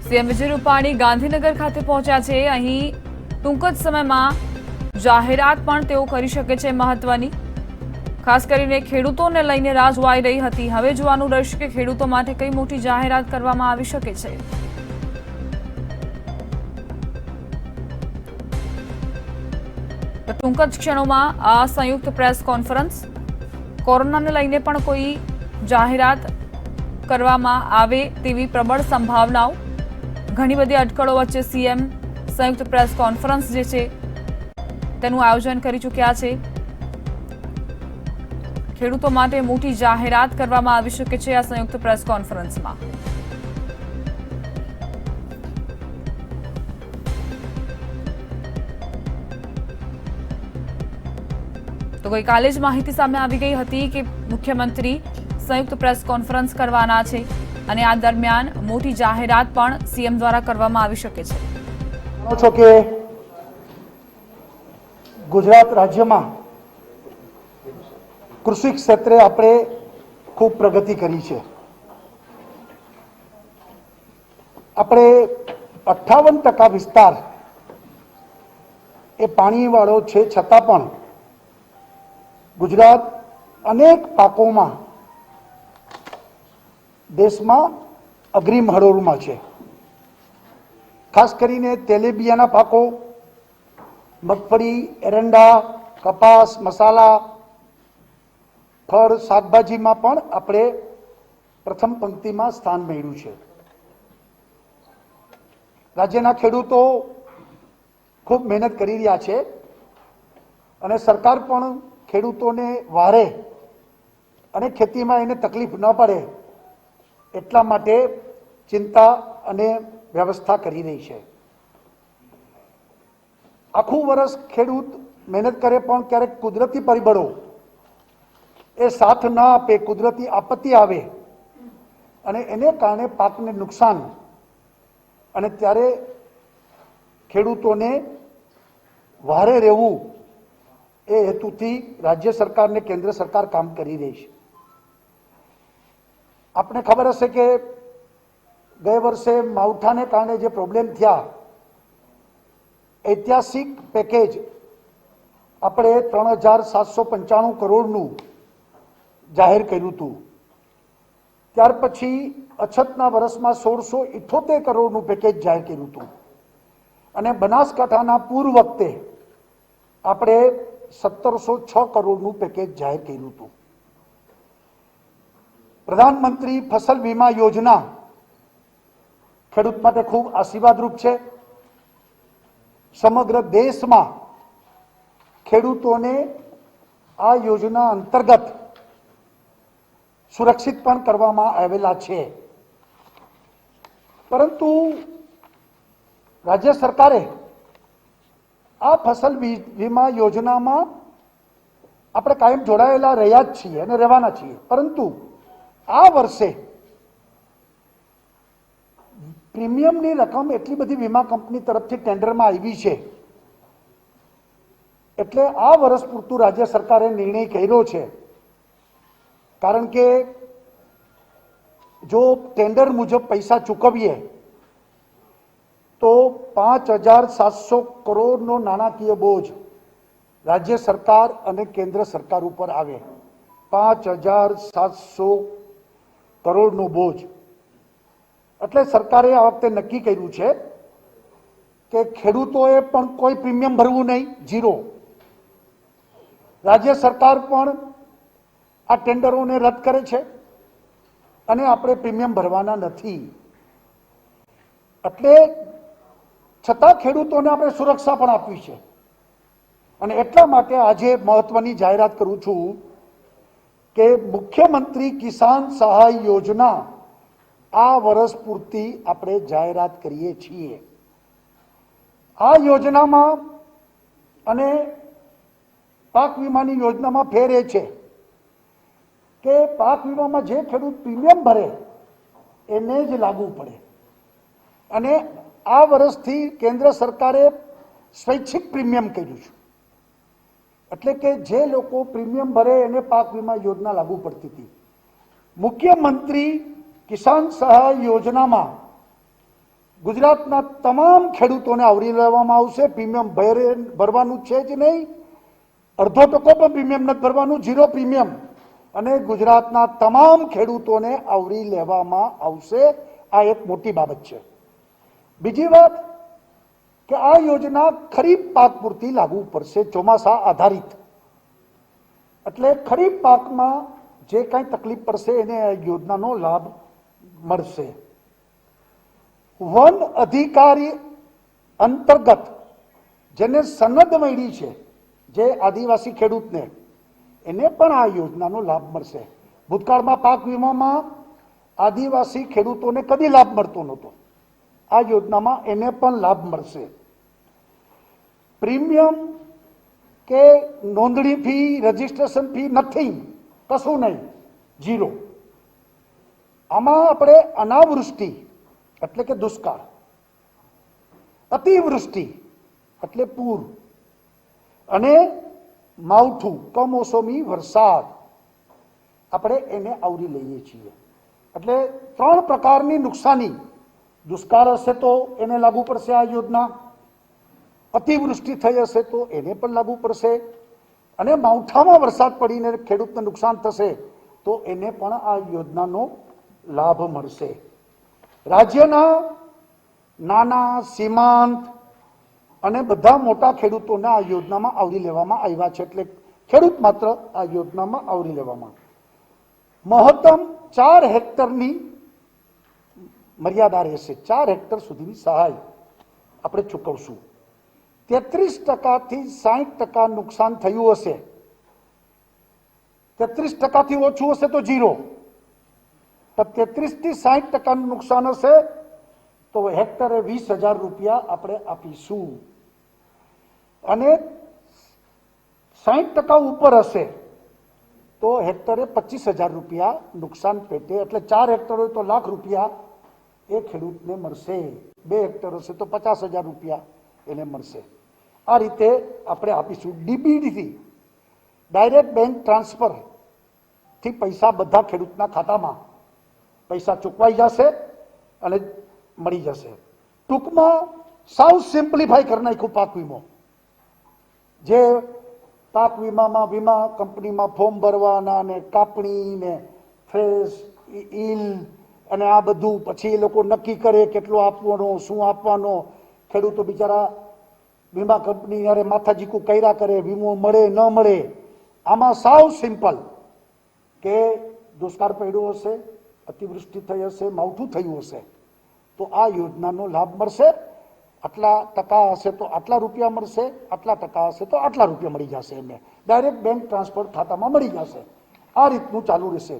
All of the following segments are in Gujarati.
સીએમ વિજય રૂપાણી ગાંધીનગર ખાતે પહોંચ્યા છે। અહીં ટૂંક જ સમયમાં જાહેરાત પણ તેઓ કરી શકે છે મહત્વની। ખાસ કરીને ખેડૂતોને લઈને રાહ જોવાઈ રહી હતી। હવે જોવાનું રહેશે કે ખેડૂતો માટે કઈ મોટી જાહેરાત કરવામાં આવી શકે છે। ટૂંક જ ક્ષણોમાં આ સંયુક્ત પ્રેસ કોન્ફરન્સ કોરોનાને લઈને પણ કોઈ જાહેરાત કરવામાં આવે તેવી પ્રબળ સંભાવનાઓ। ઘણી બધી અટકળો વચ્ચે સીએમ સંયુક્ત પ્રેસ કોન્ફરન્સ જે છે તેનું આયોજન કરી ચૂક્યા છે। ખેડૂતો માટે મોટી જાહેરાત કરવામાં આવી શકે છે આ સંયુક્ત પ્રેસ કોન્ફરન્સમાં। તો ગઈકાલે જ માહિતી સામે આવી ગઈ હતી કે મુખ્યમંત્રી સંયુક્ત પ્રેસ કોન્ફરન્સ કરવાના છે અને આ દરમિયાન મોટી જાહેરાત પણ સીએમ દ્વારા કરવામાં આવી શકે છે। જાણો છો કે ગુજરાત રાજ્યમાં કૃષિ ક્ષેત્રે આપણે ખૂબ પ્રગતિ કરી છે। આપણે 58% વિસ્તાર એ પાણીવાળો છે, છતાં પણ ગુજરાત અનેક પાકોમાં દેશમાં અગ્રીમ હરોળમાં છે। ખાસ કરીને તેલીબિયાના પાકો, મગફળી, એરંડા, કપાસ, મસાલા, ફળ, શાકભાજીમાં પણ આપણે પ્રથમ પંક્તિમાં સ્થાન મેળવ્યું છે। રાજ્યના ખેડૂતો ખૂબ મહેનત કરી રહ્યા છે અને સરકાર પણ ખેડૂતોને વારે અને ખેતીમાં એને તકલીફ ન પડે એટલા માટે ચિંતા અને વ્યવસ્થા કરી રહી છે। આખું વર્ષ ખેડૂત મહેનત કરે પણ ક્યારેક કુદરતી પરિબળો એ સાથ ન આપે, કુદરતી આપત્તિ આવે અને એને કારણે પાકને નુકસાન, અને ત્યારે ખેડૂતોને વારે રહેવું એ હેતુથી રાજ્ય સરકાર ને કેન્દ્ર સરકાર કામ કરી રહી છે। आपने खबर हशे के गए वर्षे मावठाने कारणे जे प्रॉब्लेम थया, ऐतिहासिक पेकेज આપણે 3795 કરોડનું જાહેર કર્યું હતું। ત્યાર પછી અછતના વર્ષમાં 1678 કરોડનું પેકેજ જાહેર કર્યું હતું અને બનાસકાંઠાના પૂર વખતે આપણે 1706 કરોડનું પેકેજ જાહેર કર્યું હતું। प्रधानमंत्री फसल बीमा योजना खेडूत माटे खूब आशीर्वादरूप है। समग्र देश में खेडूतोने आ योजना अंतर्गत सुरक्षित पण करवामां आवेला छे, परंतु राज्य सरकारे आ फसल बीमा योजना में आपणे कायम जोड़ायेला रह्या ज छीए अने रहेवाना छीए, परंतु आ वर्षे प्रीमियमनी रकम एटली बधी वीमा कंपनी तरफथी टेन्डरमां आवी छे एटले आ वर्ष पूरतुं राज्य सरकारे निर्णय कर्यो छे। कारण के जो टेन्डर मुजब पैसा चूकवीए तो 5700 करोड़नो नाणाकीय बोझ राज्य सरकार अने केंद्र सरकार उपर आवे। 5700 करोड़नो बोझ એટલે સરકારે આ વખતે નક્કી કર્યું છે કે ખેડૂતોએ પણ કોઈ પ્રીમિયમ ભરવું નહીં, ઝીરો। રાજ્ય સરકાર પણ આ ટેન્ડરોને રદ કરે છે અને આપણે પ્રીમિયમ ભરવાના નથી। એટલે છતાં ખેડૂતોને આપણે સુરક્ષા પણ આપવી છે અને એટલા માટે આજે મહત્વની જાહેરાત કરું છું કે મુખ્યમંत्री किसान सहाय योजना आ वर्ष पूरती આપણે જાહેરાત કરીએ છીએ। આ યોજનામાં અને પાક વીમાની યોજનામાં ફેર એ છે કે પાક વીમામાં જે ખેડૂત પ્રીમિયમ ભરે એને જ લાગુ પડે અને આ વર્ષથી કેન્દ્ર સરકારે સ્વૈચ્છિક પ્રીમિયમ કર્યું છે, એટલે કે જે લોકો પ્રીમિયમ ભરે એને પાક વીમા યોજના લાગુ પડતી હતી। मुख्यमंत्री किसान सहाय योजना में ગુજરાતના તમામ ખેડૂતોને આવરી લેવામાં આવશે. પ્રીમિયમ ભરવાનું છે જ નહીં, અડધો ટકો પણ પ્રીમિયમ નથી ભરવાનું, 0 પ્રીમિયમ. અને ગુજરાતના તમામ ખેડૂતોને આવરી લેવામાં આવશે. આ એક મોટી બાબત છે. બીજી વાત કે આ યોજના ખરીફ પાક પૂરતી લાગુ પડશે, ચોમાસા આધારિત. એટલે ખરીફ પાકમાં જે કાંઈ તકલીફ પડશે એને આ યોજનાનો લાભ મળશે. વન અધિકારી અંતર્ગત જેને સનદ મળી છે, જે આદિવાસી ખેડૂતને, એને પણ આ યોજનાનો લાભ મળશે. ભૂતકાળમાં પાક વીમામાં આદિવાસી ખેડૂતોને કદી લાભ મળતો નહોતો. આ યોજનામાં એને પણ લાભ મળશે. પ્રીમિયમ કે નોંધણી ફી, રજીસ્ટ્રેશન ફી નથી, કશું નહીં, 0. આમાં આપણે અનાવૃષ્ટિ એટલે કે દુષ્કાળ, અતિવૃષ્ટિ એટલે પૂર, અને માવઠું કમોસમી વરસાદ આપણે એને આવરી લઈએ છીએ. એટલે 3 પ્રકારની નુકસાની. દુષ્કાળ હશે તો એને લાગુ પડશે આ યોજના, અતિવૃષ્ટિ થઈ હશે તો એને પણ લાગુ પડશે, અને માવઠામાં વરસાદ પડીને ખેડૂતને નુકસાન થશે તો એને પણ આ યોજનાનો લાભ મળશે. રાજ્યના નાના, સીમાંત અને બધા મોટા ખેડૂતોને આ યોજનામાં આવરી લેવામાં આવ્યા છે. એટલે ખેડૂત માત્ર આ યોજનામાં આવરી લેવામાં. મહત્તમ 4 હેક્ટરની મર્યાદા રહેશે. 4 હેક્ટર સુધીની સહાય આપણે ચૂકવશું. 33% થી 60% નુકસાન થયું હશે, 33% થી ઓછું હશે તો 0, પણ 33 થી 60% નુકસાન હશે તો હેક્ટરે 20,000 રૂપિયા આપણે આપીશું. અને 60% ઉપર હશે તો હેક્ટરે 25,000 રૂપિયા નુકસાન પેટે. એટલે 4 હેક્ટર હોય તો લાખ રૂપિયા એ ખેડૂતને મળશે. 2 હેક્ટર હશે તો 50,000 રૂપિયા એને મળશે. આ રીતે આપણે આપીશું. ડીબીડીથી, ડાયરેક્ટ બેંક ટ્રાન્સફર થી પૈસા બધા ખેડૂતના ખાતામાં પૈસા ચૂકવાઈ જશે અને મળી જશે. ટૂંકમાં સાવ સિમ્પ્લિફાઈ કરી નાખ્યું પાક વીમો. જે પાક વીમામાં વીમા કંપનીમાં ફોર્મ ભરવાના ને કાપણી ને ફ્રેશ ઈલ અને આ બધું, પછી એ લોકો નક્કી કરે કેટલો આપવાનો, શું આપવાનો. ખેડૂતો બિચારા વીમા કંપની યારે માથાજીકું કર્યા કરે, વીમો મળે ન મળે. આમાં સાવ સિમ્પલ કે દુષ્કાળ પડ્યો હશે, અતિવૃષ્ટિ થઈ હશે, માવઠું થયું હશે તો આ યોજનાનો લાભ મળશે. આટલા ટકા હશે તો આટલા રૂપિયા મળશે, આટલા ટકા હશે તો આટલા રૂપિયા મળી જશે. એમને ડાયરેક્ટ બેંક ટ્રાન્સફર ખાતામાં મળી જશે. આ રીતનું ચાલુ રહેશે.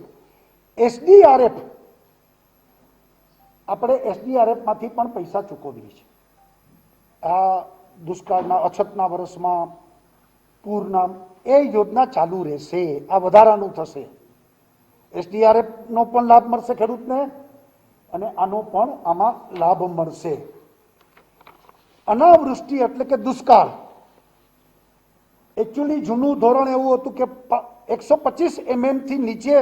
SDRF, આપણે SDRFમાંથી પણ પૈસા ચૂકવીએ છીએ. આ દુષ્કાળના, અછતના વર્ષમાં, પૂરના, એ યોજના ચાલુ રહેશે. આ વધારાનું થશે. SDRFનો પણ લાભ મળશે ખેડૂતને અને આનો પણ આમાં લાભ મળશે. અનાવૃષ્ટિ એટલે કે દુષ્કાળ. એકચ્યુઅલી જૂનું ધોરણ એવું હતું કે 125 mm થી નીચે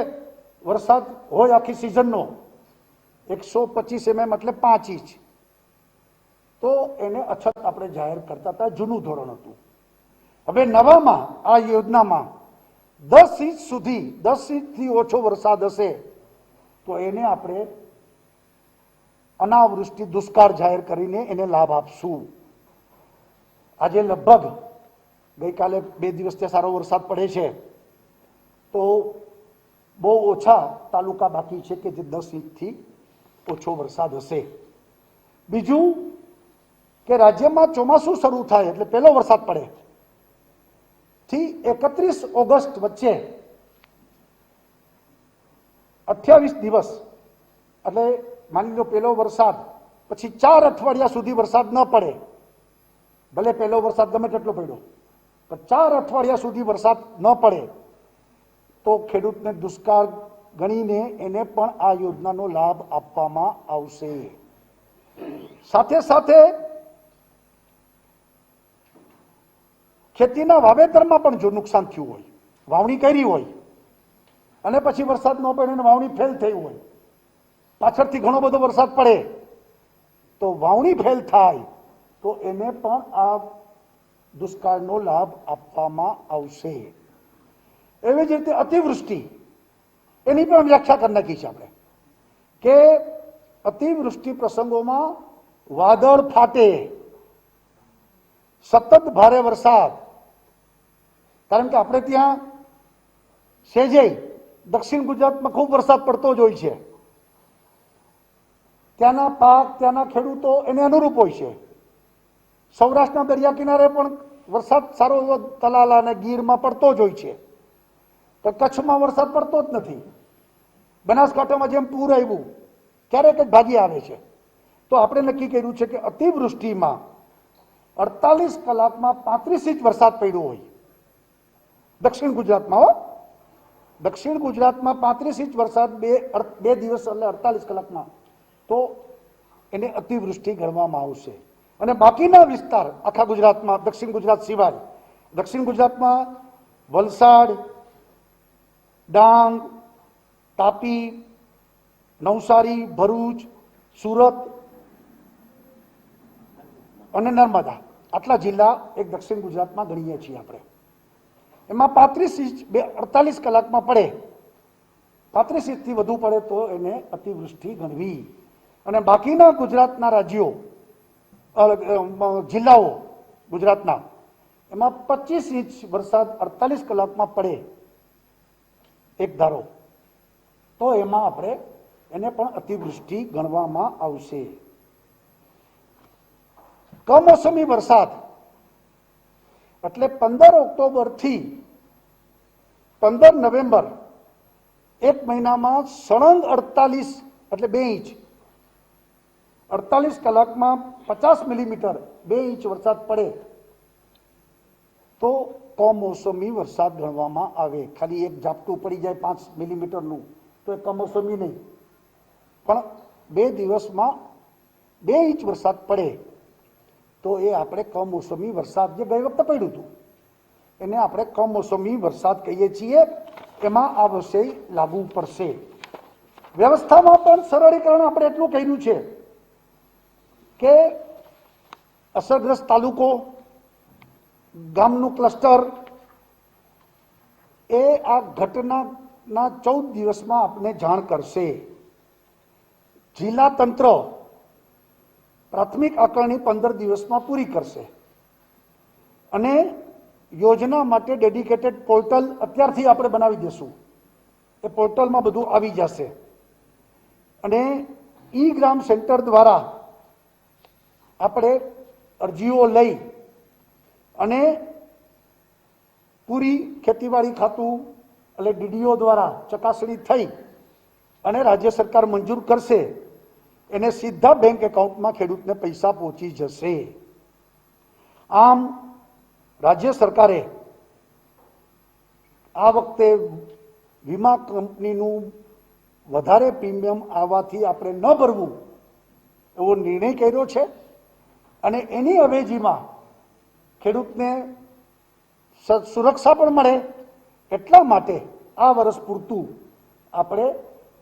વરસાદ હોય આખી સિઝનનો, 125 mm એટલે 5 ઇંચ, તો એને અછત આપણે જાહેર કરતા હતા. જૂનું ધોરણ હતું. હવે નવામાં આ યોજનામાં 10 ઇંચ સુધી, 10 ઇંચથી ઓછો વરસાદ હશે તો એને આપણે અનાવૃષ્ટિ દુષ્કાળ જાહેર કરીને એને લાભ આપશું. આજે લગભગ ગઈકાલે 2 દિવસથી સારો વરસાદ પડે છે તો બહુ ઓછા તાલુકા બાકી છે કે જે 10 ઇંચથી ઓછો વરસાદ હશે. બીજું કે રાજ્યમાં ચોમાસું શરૂ થાય એટલે પહેલો વરસાદ પડે થી 31 ઓગસ્ટ વચ્ચે 28 દિવસ, એટલે માની લો પહેલો વરસાદ પછી 4 અઠવાડિયા સુધી વરસાદ ન પડે, ભલે પહેલો વરસાદ ગમે તેટલો પડ્યો, પણ 4 અઠવાડિયા સુધી વરસાદ ન પડે તો ખેડૂતને દુષ્કાળ ગણીને એને પણ આ યોજનાનો લાભ આપવામાં આવશે. સાથે સાથે ખેતીના વાવેતરમાં પણ જો નુકસાન થયું હોય, વાવણી કરી હોય અને પછી વરસાદ ન પડે અને વાવણી ફેલ થઈ હોય, પાછળથી ઘણો બધો વરસાદ પડે તો વાવણી ફેલ થાય તો એને પણ આ દુષ્કાળનો લાભ આપવામાં આવશે. એવી જ રીતે અતિવૃષ્ટિ એની પણ વ્યાખ્યા કરી નાખી છે આપણે કે અતિવૃષ્ટિ પ્રસંગોમાં વાદળ ફાટે, સતત ભારે વરસાદ, કારણ કે આપણે ત્યાં સેજે દક્ષિણ ગુજરાતમાં ખૂબ વરસાદ પડતો જ હોય છે, ત્યાંના પાક ત્યાંના ખેડૂતો એને અનુરૂપ હોય છે. સૌરાષ્ટ્રના દરિયા કિનારે પણ વરસાદ સારો એવો તલાલા અને ગીરમાં પડતો જ હોય છે, તો કચ્છમાં વરસાદ પડતો જ નથી. બનાસકાંઠામાં જેમ પૂર આવ્યું ક્યારેક જ ભાગી આવે છે. તો આપણે નક્કી કર્યું છે કે અતિવૃષ્ટિમાં 48 કલાકમાં 35 ઇંચ વરસાદ પડ્યો હોય દક્ષિણ ગુજરાતમાં, દક્ષિણ ગુજરાતમાં 35 ઇંચ વરસાદ બે દિવસ એટલે 48 કલાકમાં, તો એને અતિવૃષ્ટિ ગણવામાં આવશે. અને બાકીના વિસ્તાર આખા ગુજરાતમાં, દક્ષિણ ગુજરાત સિવાય, દક્ષિણ ગુજરાતમાં વલસાડ, ડાંગ, તાપી, નવસારી, ભરૂચ, સુરત અને નર્મદા, આટલા જિલ્લા એક દક્ષિણ ગુજરાતમાં ગણીએ છીએ આપણે. એમાં 35 ઇંચ 48 કલાકમાં પડે, 35 ઇંચથી વધુ પડે તો એને અતિવૃષ્ટિ ગણવી. અને બાકીના ગુજરાતના રાજ્યો જિલ્લાઓ ગુજરાતના, એમાં 25 ઇંચ વરસાદ 48 કલાકમાં પડે એક ધારો, તો એમાં આપણે એને પણ અતિવૃષ્ટિ ગણવામાં આવશે. કમોસમી વરસાદ એટલે 15 ઓક્ટોબરથી 15 નવેમ્બર, એક મહિનામાં સળંગ 48 એટલે 2 ઇંચ, 48 કલાકમાં 50 મિલીમીટર 2 ઇંચ વરસાદ પડે તો કમોસમી વરસાદ ગણવામાં આવે. ખાલી એક ઝાપટું પડી જાય 5 મિલીમીટરનું તો એ કમોસમી નહીં, પણ 2 દિવસમાં 2 ઇંચ વરસાદ પડે તો એ આપણે કમોસમી વરસાદ, જે ગઈ વખતે પડ્યું હતું એને આપણે કમોસમી વરસાદ કહીએ છીએ. એમાં આ વિષય લાગુ પડશે. વ્યવસ્થામાં પણ સરળીકરણ આપણે એટલું કર્યું છે કે અસરગ્રસ્ત તાલુકો, ગામનું ક્લસ્ટર એ આ ઘટનાના 14 દિવસમાં આપને જાણ કરશે. જિલ્લા તંત્ર પ્રાથમિક આકારણી 15 દિવસમાં પૂરી કરશે. અને યોજના માટે ડેડિકેટેડ પોર્ટલ અત્યારથી આપણે બનાવી દઈશું. એ પોર્ટલમાં બધું આવી જશે. અને ઈ ગ્રામ સેન્ટર દ્વારા આપણે અરજીઓ લઈ અને પૂરી ખેતીવાડી ખાતું એટલે ડીડીઓ દ્વારા ચકાસણી થઈ અને રાજ્ય સરકાર મંજૂર કરશે, એને સીધા બેંક એકાઉન્ટમાં ખેડૂતને પૈસા પહોંચી જશે. આમ રાજ્ય સરકારે આ વખતે વીમા કંપનીનું વધારે પ્રીમિયમ આવવાથી આપણે ન ભરવું એવો નિર્ણય કર્યો છે. અને એની અવેજીમાં ખેડૂતને સુરક્ષા પણ મળે એટલા માટે આ વર્ષ પૂરતું આપણે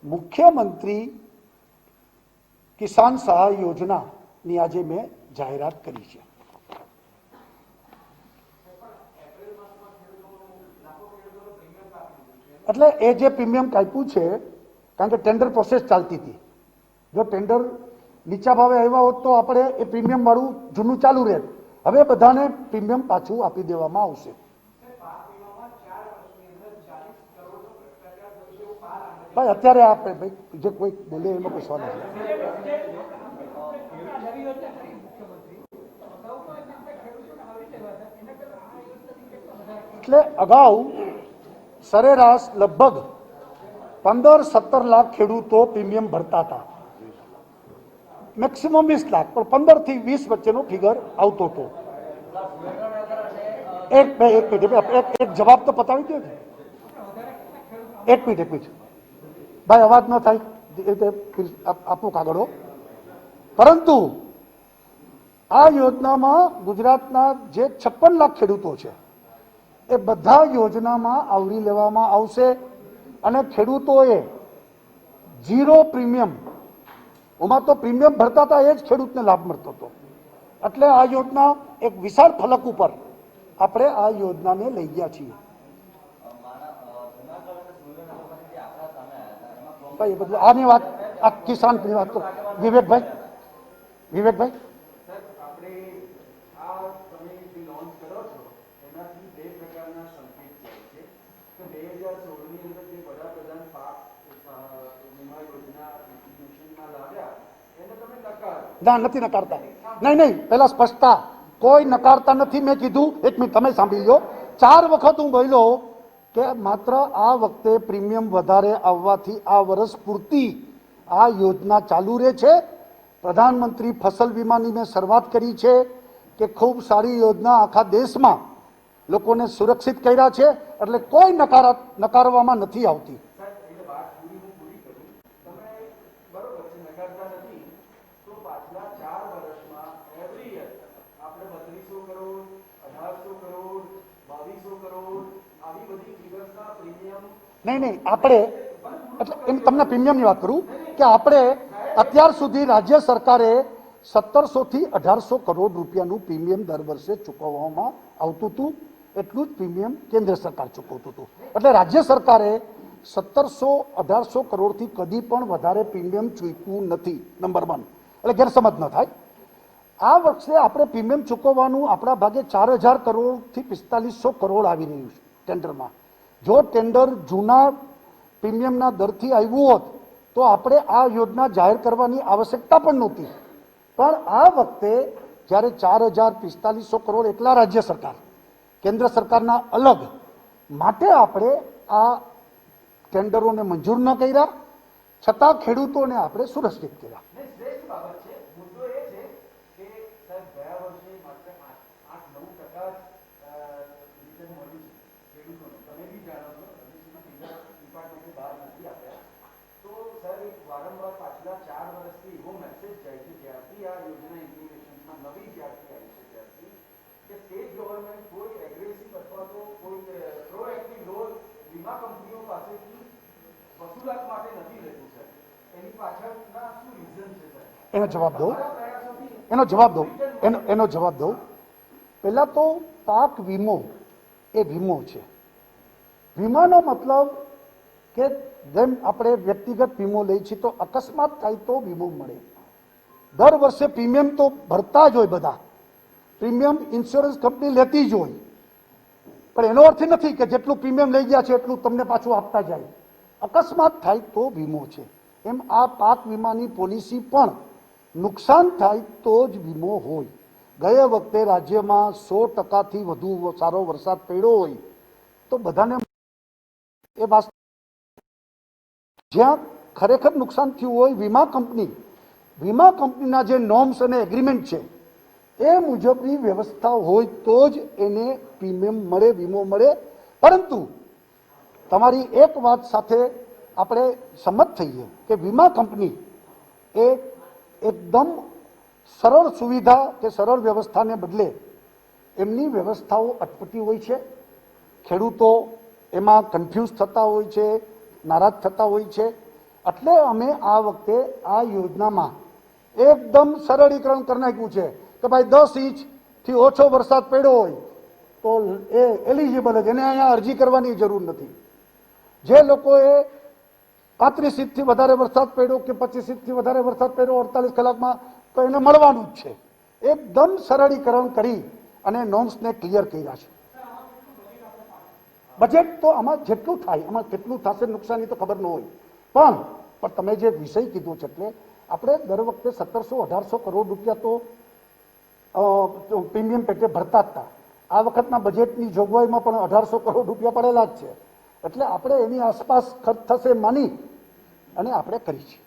મુખ્યમંત્રી કિસાન સહાય યોજનાની આજે મેં જાહેરાત કરી છે. એટલે એ જે પ્રીમિયમ કાપ્યું છે, કારણ કે ટેન્ડર પ્રોસેસ ચાલતી હતી, જો ટેન્ડર નીચા ભાવે આવ્યા હોત તો આપણે એ પ્રીમિયમ વાળું જૂનું ચાલુ રહે. હવે બધાને પ્રીમિયમ પાછું આપી દેવામાં આવશે. ભાઈ અત્યારે આપણે ભાઈ જે કોઈ બોલે એમાં કોઈ સવાલ નથી. એટલે અગાઉ સરેરાશ લગભગ 15-17 લાખ ખેડૂતો પ્રીમિયમ ભરતા હતા, મેક્સિમમ 20 લાખ, પણ 15 થી 20 વચ્ચેનો ફિગર આવતો હતો. એક જવાબ તો પતાવી દો ને. એક મિનિટ ભાઈ, અવાજ ન થાય આપું કાગળો. પરંતુ આ યોજનામાં ગુજરાતના જે 56 લાખ ખેડૂતો છે એ બધા યોજનામાં આવરી લેવામાં આવશે. અને ખેડૂતોએ 0 પ્રીમિયમ ઓમાં તો પ્રીમિયમ ભરતા હતા એ જ ખેડૂતને લાભ મળતો હતો. એટલે આ યોજના એક વિશાળ ફલક ઉપર આપણે આ યોજનાને લઈ ગયા છીએ. ભાઈ એ બધું આની વાત આ કિસાનની વાત કરો. વિવેકભાઈ ના નથી નકારતા. નહીં પેલા સ્પષ્ટતા, કોઈ નકારતા નથી. મેં કીધું, એક મિનિટ તમે સાંભળી લો, 4 વખત હું બોલ્યો કે માત્ર આ વખતે પ્રીમિયમ વધારે આવવાથી આ વર્ષ પૂરતી આ યોજના ચાલુ રહે છે. પ્રધાનમંત્રી ફસલ વીમાની મેં શરૂઆત કરી છે કે ખૂબ સારી યોજના, આખા દેશમાં લોકોને સુરક્ષિત કર્યા છે, એટલે કોઈ નકારવામાં નથી આવતી. નહીં આપણે એટલે એમ તમને પ્રીમિયમની વાત કરું કે આપણે અત્યાર સુધી રાજ્ય સરકારે 1700 થી 1800 કરોડ રૂપિયાનું પ્રીમિયમ દર વર્ષે ચૂકવવામાં આવતું હતું. એટલું જ પ્રીમિયમ કેન્દ્ર સરકાર ચૂકવતું હતું. એટલે રાજ્ય સરકારે 1700-1800 કરોડથી કદી પણ વધારે પ્રીમિયમ ચૂકવ્યું નથી. નંબર 1, એટલે ગેરસમજ ન થાય. આ વર્ષે આપણે પ્રીમિયમ ચૂકવવાનું આપણા ભાગે 4000 કરોડથી 4500 કરોડ આવી રહ્યું છે ટેન્ડરમાં. જો ટેન્ડર જૂના પ્રીમિયમના દરથી આવ્યું હોત તો આપણે આ યોજના જાહેર કરવાની આવશ્યકતા પણ નહોતી. પણ આ વખતે જ્યારે 4000-4500 કરોડ એકલા રાજ્ય સરકાર, કેન્દ્ર સરકારના અલગ, માટે આપણે આ ટેન્ડરોને મંજૂર ન કર્યા, છતાં ખેડૂતોને આપણે સુરક્ષિત કર્યા. એનો જવાબ દઉં. પહેલા તો પાક વીમો એ વીમો છે. વીમાનો મતલબ કે જેમ આપણે વ્યક્તિગત વીમો લઈએ છીએ તો અકસ્માત થાય તો વીમો મળે. દર વર્ષે પ્રીમિયમ તો ભરતા જ હોય બધા, પ્રીમિયમ ઇન્સ્યોરન્સ કંપની લેતી જ હોય, પણ એનો અર્થ નથી કે જેટલું પ્રીમિયમ લઈ ગયા છે એટલું તમને પાછું આપતા જાય. અકસ્માત થાય તો વીમો છે. એમ આ પાક વીમાની પોલિસી પણ નુકસાન થાય તો જ વીમો હોય. ગયા વખતે રાજ્યમાં 100%થી વધુ સારો વરસાદ પડ્યો હોય તો બધાને એ વાત, જ્યાં ખરેખર નુકસાન થયું હોય, વીમા કંપનીના જે નોર્મ્સ અને એગ્રીમેન્ટ છે એ મુજબની વ્યવસ્થા હોય તો જ એને પ્રીમિયમ મળે, વીમો મળે. પરંતુ તમારી એક વાત સાથે આપણે સંમત થઈએ કે વીમા કંપની એ એકદમ સરળ સુવિધા કે સરળ વ્યવસ્થાને બદલે એમની વ્યવસ્થાઓ અટપટી હોય છે. ખેડૂતો એમાં કન્ફ્યુઝ થતા હોય છે, નારાજ થતા હોય છે. એટલે અમે આ વખતે આ યોજનામાં એકદમ સરળીકરણ કરી નાખ્યું છે કે ભાઈ 10 ઇંચથી ઓછો વરસાદ પડ્યો હોય તો એ એલિજિબલ જ, એને અહીંયા અરજી કરવાની જરૂર નથી. જે લોકોએ 35 ઇંચથી વધારે વરસાદ પડ્યો કે 25 ઇંચથી વધારે વરસાદ પડ્યો 48 કલાકમાં, તો એને મળવાનું જ છે. એકદમ સરળીકરણ કરી અને નોર્મ્સને ક્લિયર કર્યા છે. બજેટ તો આમાં જેટલું થાય, આમાં કેટલું થશે નુકસાની તો ખબર ન હોય, પણ તમે જે વિષય કીધો છે એટલે આપણે દર વખતે 1700-1800 કરોડ રૂપિયા તો પ્રીમિયમ પેટે ભરતા જ હતા. આ વખતના બજેટની જોગવાઈમાં પણ 1800 કરોડ રૂપિયા પડેલા જ છે. એટલે આપણે એની આસપાસ ખર્ચ થશે માની અને આપણે કરી છે.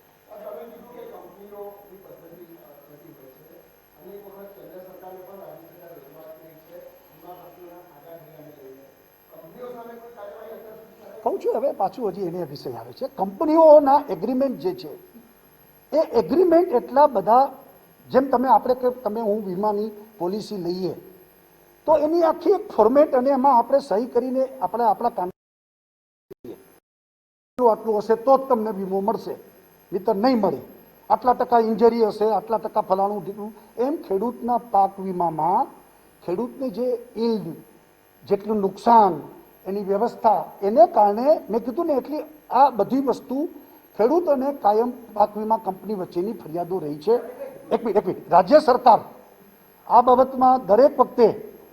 કહું છું હવે પાછું હજી એને વિષય આવે છે. કંપનીઓના એગ્રીમેન્ટ જે છે એ એગ્રીમેન્ટ એટલા બધા, જેમ તમે હું વીમાની પોલિસી લઈએ તો એની આખી એક ફોર્મેટ અને એમાં આપણે સહી કરીને આપણે આપણા કામ આટલું હશે તો જ તમને વીમો મળશે, નહીંતર નહીં મળે. આટલા ટકા ઇન્જરી હશે, આટલા ટકા ફલાણું ઢીકણું, એમ ખેડૂતના પાક વીમામાં ખેડૂતને જે ઈલ્ડ, જેટલું નુકસાન, એની વ્યવસ્થા, એને કારણે મેં કીધું ને, એટલી આ બધી વસ્તુ ખેડૂત અને કાયમ પાક વીમા કંપની વચ્ચેની ફરિયાદો રહી છે. એક મિનિટ, રાજ્ય સરકાર આ બાબતમાં દરેક વખતે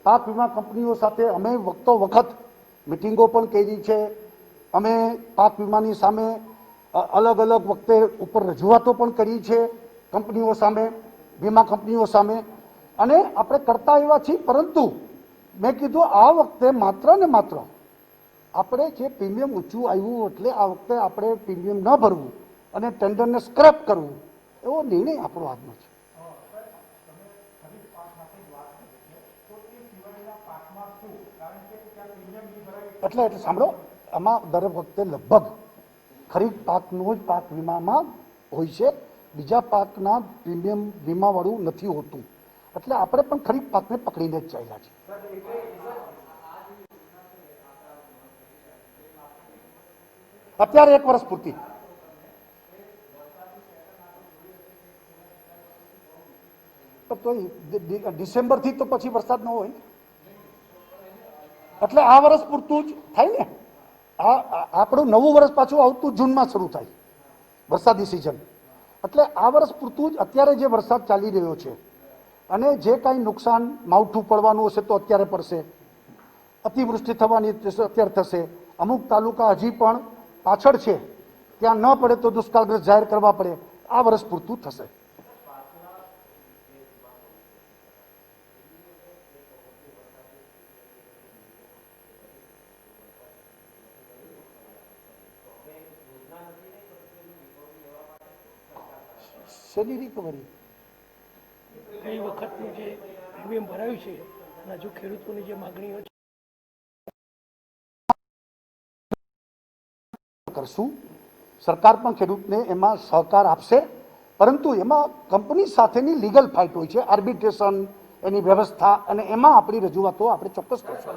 પાક વીમા કંપનીઓ સાથે અમે વખતો વખત મિટિંગો પણ કરી છે. અમે પાક વીમાની સામે અલગ અલગ વખતે ઉપર રજૂઆતો પણ કરી છે કંપનીઓ સામે, વીમા કંપનીઓ સામે, અને આપણે કરતા એવા છીએ. પરંતુ મેં કીધું આ વખતે માત્ર ને માત્ર આપણે જે પ્રીમિયમ ઊંચું આવ્યું એટલે આ વખતે આપણે પ્રીમિયમ ન ભરવું અને ટેન્ડરને સ્ક્રેપ કરવું, એવો નિર્ણય આપણો આજનો છે. એટલે સાંભળો, આમાં દર વખતે લગભગ ખરીફ પાકનો જ પાક વીમામાં હોય છે, બીજા પાકના પ્રીમિયમ વીમાવાળું નથી હોતું. એટલે આપણે પણ ખરીફ પાકને પકડીને જ ચાલ્યા છે. અત્યારે 1 વર્ષ પૂરતી. તો ડિસેમ્બરથી તો પછી વરસાદ ન હોય, એટલે આ વર્ષ પૂરતું જ થાય ને. આપણું નવું વર્ષ પાછું આવતું જૂનમાં શરૂ થાય વરસાદી સિઝન. એટલે આ વર્ષ પૂરતું જ અત્યારે જે વરસાદ ચાલી રહ્યો છે અને જે કાંઈ નુકસાન માવઠું પડવાનું હશે તો અત્યારે પડશે, અતિવૃષ્ટિ થવાની અત્યારે થશે, અમુક તાલુકા હજી પણ પાછળ છે, ત્યાં ન પડે તો દુષ્કાળગ્રસ્ત જાહેર કરવા પડે, આ વર્ષ પૂરતું થશે. શેની રિકવરી? ગઈ વખતનું જે પ્રીમિયમ ભરાયું છે અને હજુ ખેડૂતોની જે માગણીઓ છે કરશું. સરકાર પણ ખેડૂતને એમાં સહકાર આપશે, પરંતુ એમાં કંપની સાથેની લીગલ ફાઇટ હોય છે, આર્બિટ્રેશન, એની વ્યવસ્થા, અને એમાં આપણી રજૂઆતો આપણે ચોક્કસ કરશું.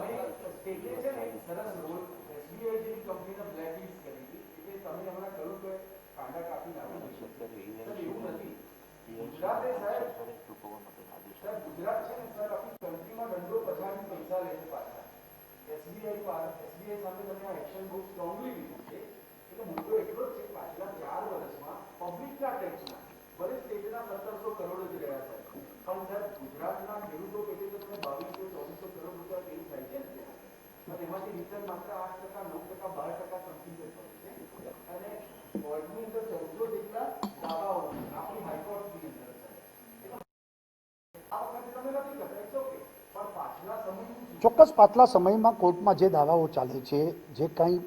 ચોક્કસ પાછલા સમયમાં કોર્ટમાં જે દાવાઓ ચાલે છે, જે કંઈ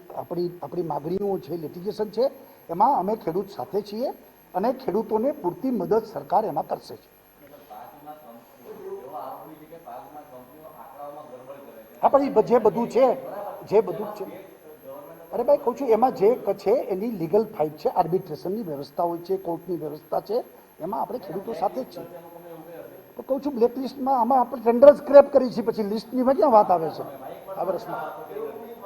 આપણી માગણીઓ છે, લિટિગેશન છે, એમાં અમે ખેડૂત સાથે છીએ અને ખેડૂતોને પૂરતી મદદ સરકાર એમાં કરશે. હા, પણ જે બધું છે, અરે ભાઈ કહું છું, એમાં જે છે એની લીગલ ફાઇટ છે, આર્બિટ્રેશનની વ્યવસ્થા હોય છે, કોર્ટની વ્યવસ્થા છે, એમાં આપણે ખેડૂતો સાથે જ છીએ. તો કહું છું, બ્લેકલિસ્ટમાં આમાં આપણે ટેન્ડર સ્ક્રેપ કરી છે, પછી લિસ્ટની ક્યાં વાત આવે છે આ વર્ષમાં?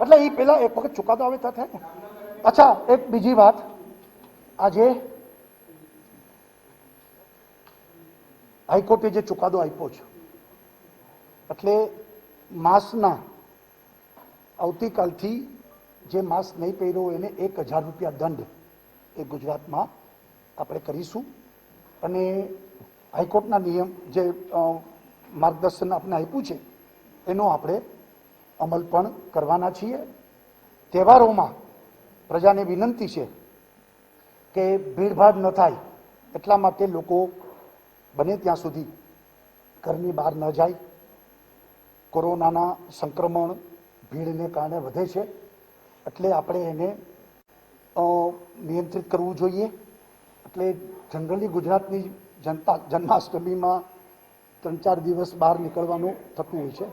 એટલે એ પહેલા એક વખત ચુકાદો આવે તો થાય ને. અચ્છા, એક બીજી વાત, આજે હાઈકોર્ટે જે ચુકાદો આપ્યો છે, એટલે માસ્કના આવતીકાલથી જે માસ્ક નહીં પહેર્યો એને 1000 રૂપિયા દંડ એ ગુજરાતમાં આપણે કરીશું. અને હાઈકોર્ટના નિયમ જે માર્ગદર્શન આપણે આપ્યું છે એનો આપણે અમલ પણ કરવાના છીએ. તહેવારોમાં પ્રજાને વિનંતી છે કે ભીડભાડ ન થાય, એટલા માટે લોકો બને ત્યાં સુધી ઘરની બહાર ન જાય. કોરોનાના સંક્રમણ ભીડને કારણે વધે છે, એટલે આપણે એને નિયંત્રિત કરવું જોઈએ. એટલે જનરલી ગુજરાતની જનતા જન્માષ્ટમીમાં 3-4 દિવસ બહાર નીકળવાનું થતું હોય છે.